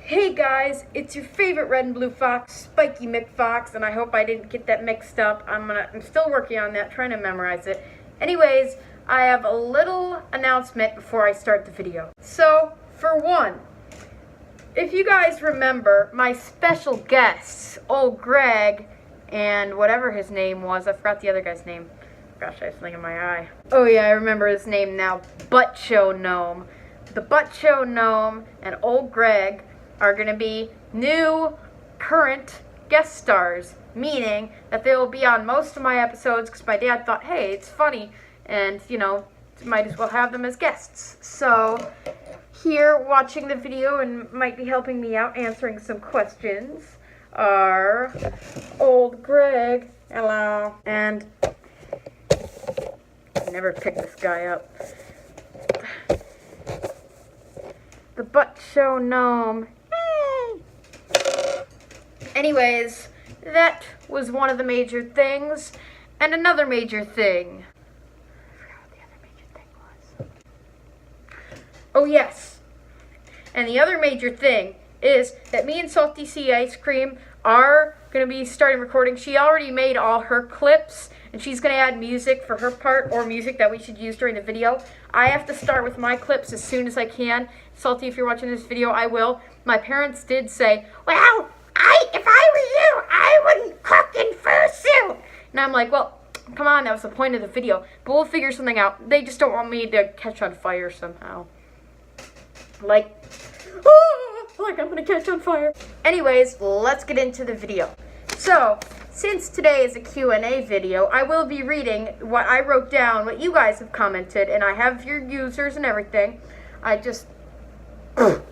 Hey guys, it's your favorite red and blue fox, Spikey McFox, and I hope I didn't get that mixed up. I'm still working on that, trying to memorize it. Anyways, I have a little announcement before I start the video. So, for one, if you guys remember, my special guests, old Greg, and whatever his name was, I forgot the other guy's name. Gosh, I was thinking my eye. Oh yeah, I remember his name now, Butt Show Gnome. The Butt Show Gnome and old Greg are going to be new, current guest stars, meaning that they will be on most of my episodes because my dad thought, hey, it's funny, and, you know, might as well have them as guests. So, here, watching the video and might be helping me out answering some questions are old Greg, hello, and I never picked this guy up. The Butt Show Gnome. Anyways, that was one of the major things. And another major thing. I forgot what the other major thing was. Oh, yes. And the other major thing is that me and Salty Sea Ice Cream are going to be starting recording. She already made all her clips, and she's going to add music for her part, or music that we should use during the video. I have to start with my clips as soon as I can. Salty, if you're watching this video, I will. My parents did say, well, if I were you, I wouldn't cook in fursuit. And I'm like, well, come on, that was the point of the video. But we'll figure something out. They just don't want me to catch on fire somehow. Like I'm gonna catch on fire. Anyways, let's get into the video. So, since today is a Q&A video, I will be reading what I wrote down, what you guys have commented, and I have your users and everything. I just, oh,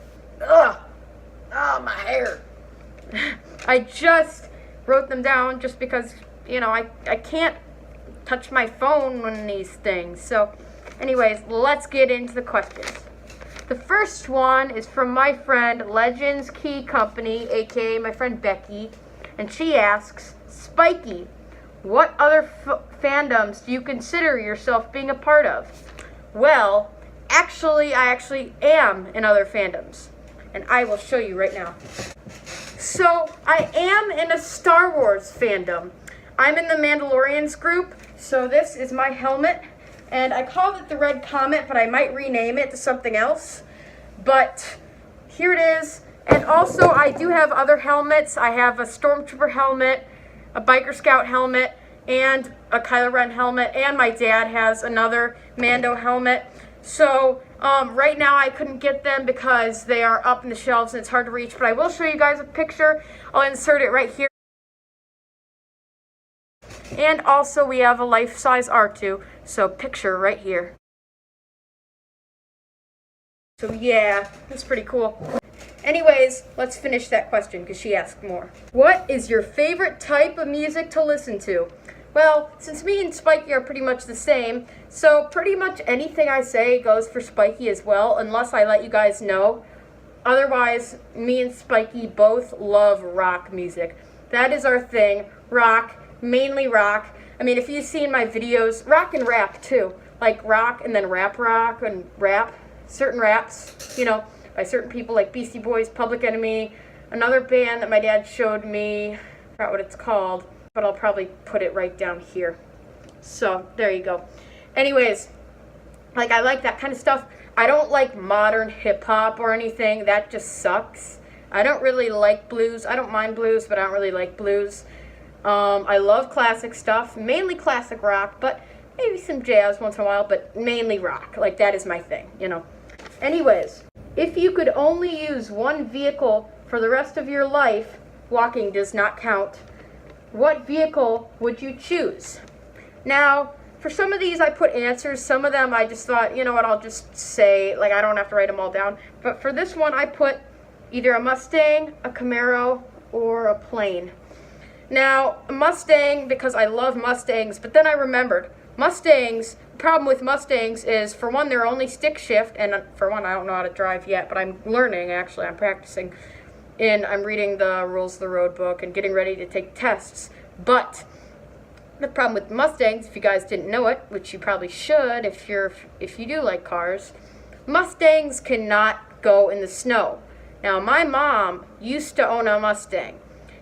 my hair. I just wrote them down just because, you know, I can't touch my phone on these things. So, anyways, let's get into the questions. The first one is from my friend Legends Key Company, aka my friend Becky, and she asks, Spikey, what other fandoms do you consider yourself being a part of? Well, I actually am in other fandoms, and I will show you right now. So, I am in a Star Wars fandom. I'm in the Mandalorians group, so this is my helmet, and I called it the Red Comet, but I might rename it to something else. But here it is, and also I do have other helmets. I have a Stormtrooper helmet, a Biker Scout helmet, and a Kylo Ren helmet, and my dad has another Mando helmet. So, right now I couldn't get them because they are up in the shelves and it's hard to reach, but I will show you guys a picture. I'll insert it right here. And also we have a life-size R2, so picture right here. So yeah, that's pretty cool. Anyways, let's finish that question because she asked more. What is your favorite type of music to listen to? Well, since me and Spikey are pretty much the same, so pretty much anything I say goes for Spikey as well, unless I let you guys know. Otherwise, me and Spikey both love rock music. That is our thing. Rock, mainly rock. I mean, if you've seen my videos, rock and rap too. Like rock and then rap and rap. Certain raps, you know, by certain people like Beastie Boys, Public Enemy, another band that my dad showed me, I forgot what it's called, but I'll probably put it right down here. So, there you go. Anyways, like, I like that kind of stuff. I don't like modern hip-hop or anything. That just sucks. I don't really like blues. I don't mind blues, but I don't really like blues. I love classic stuff, mainly classic rock, but maybe some jazz once in a while, but mainly rock. Like, that is my thing, you know. Anyways, if you could only use one vehicle for the rest of your life, walking does not count, what vehicle would you choose? Now, for some of these I put answers. Some of them I just thought, you know what, I'll just say, like, I don't have to write them all down. But for this one I put either a Mustang, a Camaro, or a plane. Now, a Mustang because I love Mustangs, but then I remembered, Mustangs, the problem with Mustangs is, for one, they're only stick shift, and for one, I don't know how to drive yet, but I'm learning, actually, I'm practicing. And I'm reading the Rules of the Road book and getting ready to take tests. But the problem with Mustangs, if you guys didn't know it, which you probably should if you do like cars, Mustangs cannot go in the snow. Now, my mom used to own a Mustang.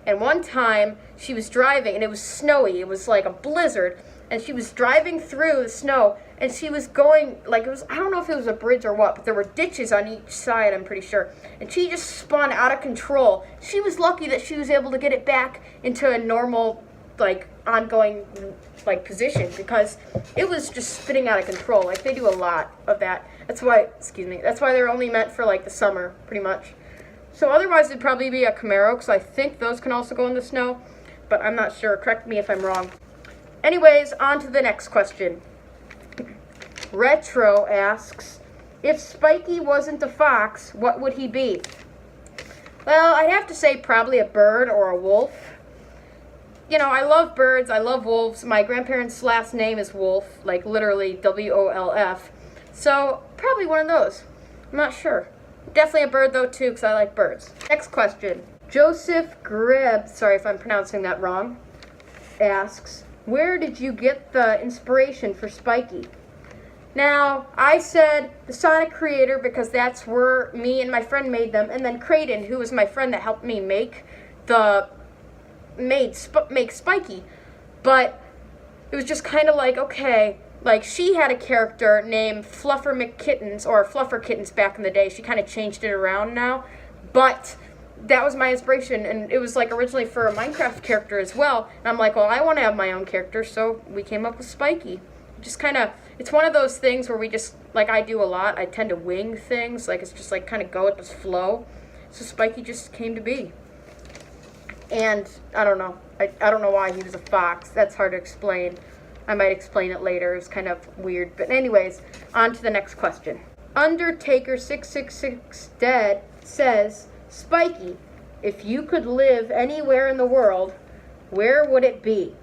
And one time, she was driving, and it was snowy. It was like a blizzard. And she was driving through the snow, and she was going, like, it was, I don't know if it was a bridge or what, but there were ditches on each side, I'm pretty sure. And she just spun out of control. She was lucky that she was able to get it back into a normal, like, ongoing, like, position, because it was just spinning out of control. Like, they do a lot of that. That's why they're only meant for, like, the summer, pretty much. So otherwise, it'd probably be a Camaro, because I think those can also go in the snow, but I'm not sure. Correct me if I'm wrong. Anyways, on to the next question. Retro asks, if Spikey wasn't a fox, what would he be? Well, I'd have to say probably a bird or a wolf. You know, I love birds, I love wolves. My grandparents' last name is Wolf, like literally W-O-L-F. So, probably one of those. I'm not sure. Definitely a bird though too, because I like birds. Next question. Joseph Greb, sorry if I'm pronouncing that wrong, asks, where did you get the inspiration for Spikey? Now, I said the Sonic Creator because that's where me and my friend made them, and then Creighton, who was my friend that helped me make Spikey. But it was just kind of like, okay, like she had a character named Fluffer McKittens, or Fluffer Kittens back in the day. She kind of changed it around now, but that was my inspiration, and it was like originally for a Minecraft character as well. And I'm like, well, I want to have my own character, so we came up with Spikey. Just kind of, it's one of those things where we just, like I do a lot, I tend to wing things, like it's just like kind of go with the flow. So Spikey just came to be. And I don't know, I don't know why he was a fox. That's hard to explain. I might explain it later. It's kind of weird. But anyways, on to the next question. Undertaker666 Dead says, Spikey, if you could live anywhere in the world, where would it be?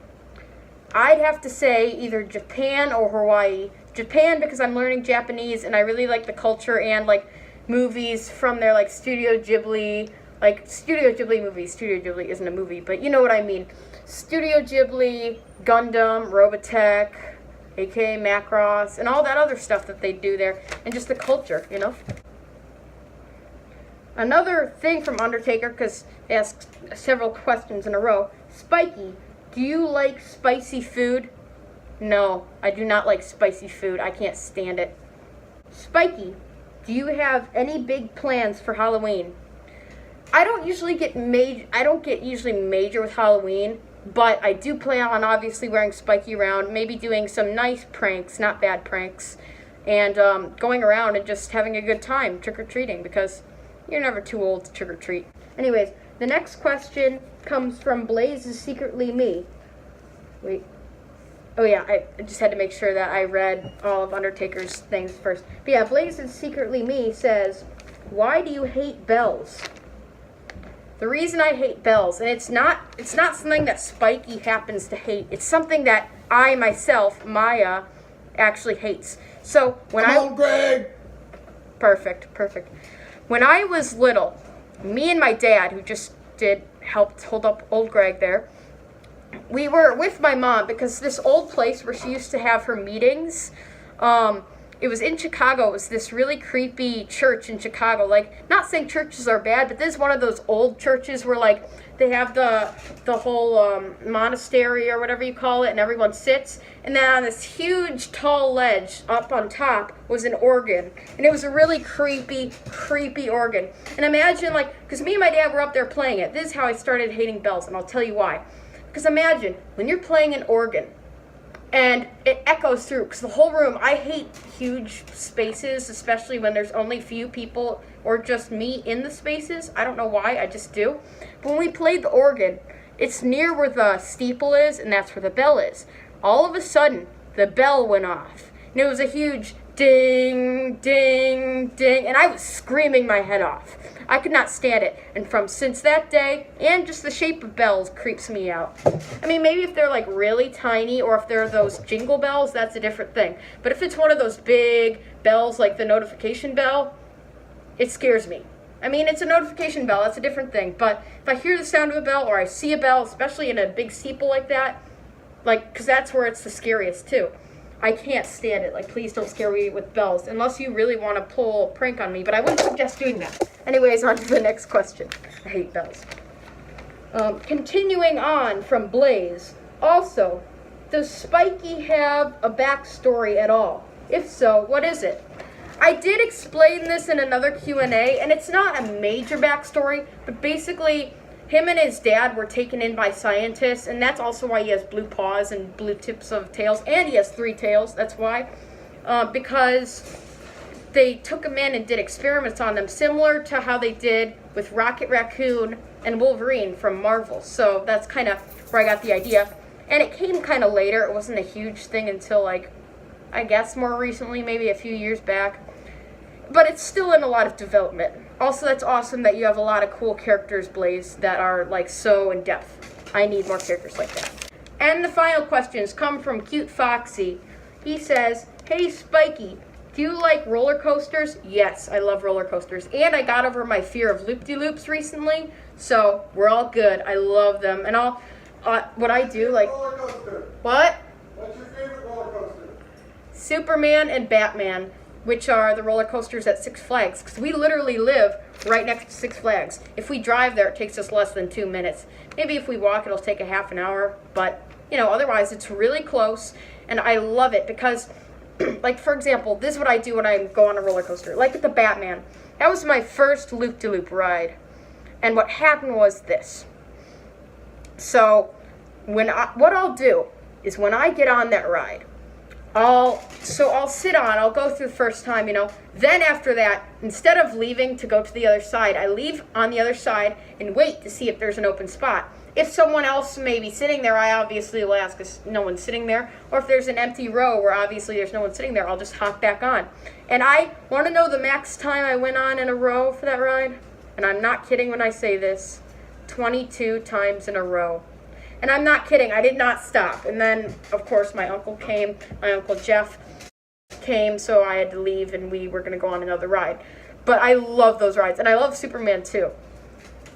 I'd have to say either Japan or Hawaii. Japan because I'm learning Japanese and I really like the culture and like movies from there, like Studio Ghibli, like Studio Ghibli movies. Studio Ghibli isn't a movie, but you know what I mean. Studio Ghibli, Gundam, Robotech, aka Macross, and all that other stuff that they do there, and just the culture, you know. Another thing from Undertaker, because he asked several questions in a row. Spikey, do you like spicy food? No, I do not like spicy food. I can't stand it. Spikey, do you have any big plans for Halloween? I don't usually get major with Halloween, but I do plan on obviously wearing Spikey around, maybe doing some nice pranks, not bad pranks, and going around and just having a good time trick-or-treating, because you're never too old to trick-or-treat. Anyways, the next question comes from Blaze is Secretly Me. Wait. Oh yeah, I just had to make sure that I read all of Undertaker's things first. But yeah, Blaze is Secretly Me says, why do you hate bells? The reason I hate bells, and it's not something that Spikey happens to hate. It's something that I myself, Maya, actually hates. So when Come on, Greg! Perfect. When I was little, me and my dad, who just helped hold up old Greg there, we were with my mom because this old place where she used to have her meetings, it was in Chicago. It was this really creepy church in Chicago. Like, not saying churches are bad, but this is one of those old churches where, like, they have the whole monastery or whatever you call it, and everyone sits. And then on this huge, tall ledge up on top was an organ. And it was a really creepy organ. And imagine, like, because me and my dad were up there playing it. This is how I started hating bells, and I'll tell you why. Because imagine, when you're playing an organ, and it echoes through, because the whole room, I hate huge spaces, especially when there's only few people or just me in the spaces. I don't know why, I just do. But when we played the organ, it's near where the steeple is, and that's where the bell is. All of a sudden, the bell went off. And it was a huge ding, ding, ding, and I was screaming my head off. I could not stand it. And since that day, and just the shape of bells creeps me out. I mean, maybe if they're like really tiny, or if they're those jingle bells, that's a different thing. But if it's one of those big bells, like the notification bell, it scares me. I mean, it's a notification bell, that's a different thing. But if I hear the sound of a bell, or I see a bell, especially in a big steeple like that, like, because that's where it's the scariest too. I can't stand it. Like, please don't scare me with bells, unless you really want to pull a prank on me, but I wouldn't suggest doing that. Anyways, on to the next question. I hate bells. Continuing on from Blaze, also, does Spikey have a backstory at all? If so, what is it? I did explain this in another Q&A, and it's not a major backstory, but basically, him and his dad were taken in by scientists, and that's also why he has blue paws and blue tips of tails, and he has 3 tails, that's why. Because they took him in and did experiments on them, similar to how they did with Rocket Raccoon and Wolverine from Marvel. So that's kind of where I got the idea. And it came kind of later. It wasn't a huge thing until, like, I guess more recently, maybe a few years back. But it's still in a lot of development. Also, that's awesome that you have a lot of cool characters, Blaze, that are, like, so in-depth. I need more characters like that. And the final questions come from Cute Foxy. He says, "Hey, Spikey, do you like roller coasters?" Yes, I love roller coasters. And I got over my fear of loop-de-loops recently, so we're all good. I love them. And what I do, like... Roller coaster. What? What's your favorite roller coaster? Superman and Batman, which are the roller coasters at Six Flags, because we literally live right next to Six Flags. If we drive there, it takes us less than 2 minutes. Maybe if we walk, it'll take a half an hour, but, you know, otherwise it's really close, and I love it because, like, for example, this is what I do when I go on a roller coaster. Like with the Batman, that was my first loop-de-loop ride, and what happened was this. So, what I'll do is when I get on that ride, I'll sit on, I'll go through the first time, you know. Then after that, instead of leaving to go to the other side, I leave on the other side and wait to see if there's an open spot. If someone else may be sitting there, I obviously will ask if no one's sitting there. Or if there's an empty row where obviously there's no one sitting there, I'll just hop back on. And I want to know the max time I went on in a row for that ride. And I'm not kidding when I say this. 22 times in a row. And I'm not kidding, I did not stop. And then, of course, my uncle came, my Uncle Jeff came, so I had to leave and we were going to go on another ride. But I love those rides, and I love Superman too.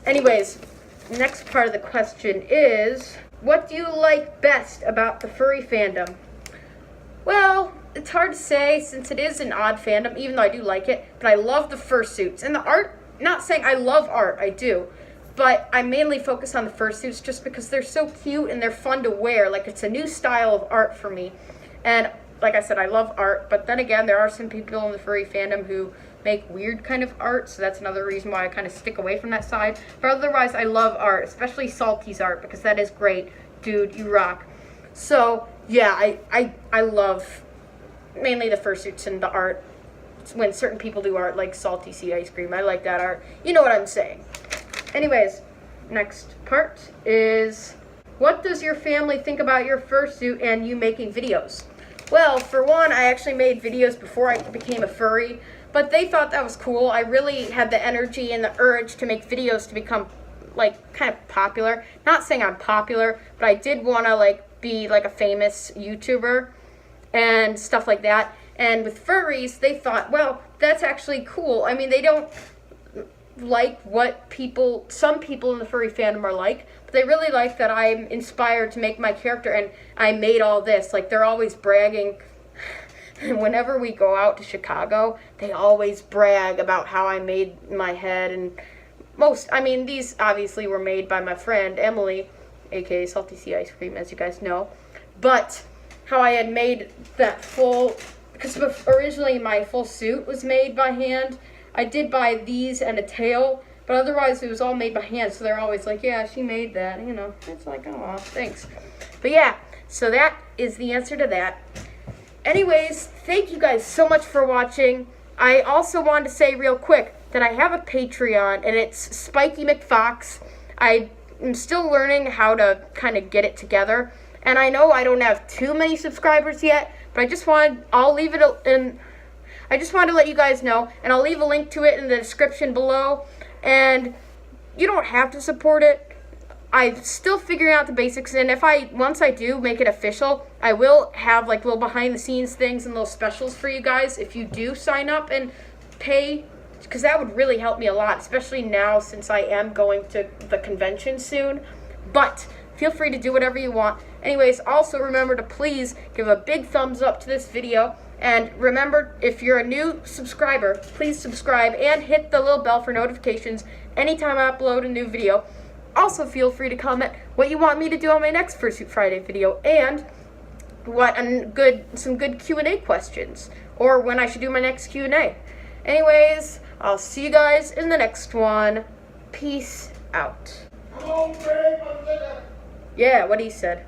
Anyways, next part of the question is, what do you like best about the furry fandom? Well, it's hard to say since it is an odd fandom, even though I do like it, but I love the fursuits. And the art, not saying I love art, I do. But I mainly focus on the fursuits just because they're so cute and they're fun to wear. Like, it's a new style of art for me. And like I said, I love art. But then again, there are some people in the furry fandom who make weird kind of art. So that's another reason why I kind of stick away from that side. But otherwise, I love art, especially Salty's art, because that is great. Dude, you rock. So, yeah, I love mainly the fursuits and the art. When certain people do art, like Salty Sea Ice Cream, I like that art. You know what I'm saying. Anyways, next part is, what does your family think about your fursuit and you making videos? Well, for one, I actually made videos before I became a furry, but they thought that was cool. I really had the energy and the urge to make videos to become, like, kind of popular. Not saying I'm popular, but I did want to, like, be, like, a famous YouTuber and stuff like that. And with furries, they thought, well, that's actually cool. I mean, they don't like what some people in the furry fandom are like, but they really like that I'm inspired to make my character and I made all this. Like, they're always bragging. Whenever we go out to Chicago, they always brag about how I made my head. And these obviously were made by my friend Emily, aka Salty Sea Ice Cream, as you guys know. But how I had made that full, because originally my full suit was made by hand. I did buy these and a tail, but otherwise it was all made by hand, so they're always like, yeah, she made that, you know. It's like, oh, thanks. But yeah, so that is the answer to that. Anyways, thank you guys so much for watching. I also wanted to say real quick that I have a Patreon, and it's Spikey McFox. I am still learning how to kind of get it together, and I know I don't have too many subscribers yet, but I just wanted to let you guys know, and I'll leave a link to it in the description below, and you don't have to support it. I'm still figuring out the basics, and once I do make it official, I will have, like, little behind-the-scenes things and little specials for you guys if you do sign up and pay, because that would really help me a lot, especially now since I am going to the convention soon. But Feel free to do whatever you want. Anyways, also remember to please give a big thumbs up to this video. And remember, if you're a new subscriber, please subscribe and hit the little bell for notifications anytime I upload a new video. Also, feel free to comment what you want me to do on my next Fursuit Friday video and some good Q&A questions, or when I should do my next Q&A. Anyways, I'll see you guys in the next one. Peace out. Come on, Greg, I'm gonna- Yeah, what he said.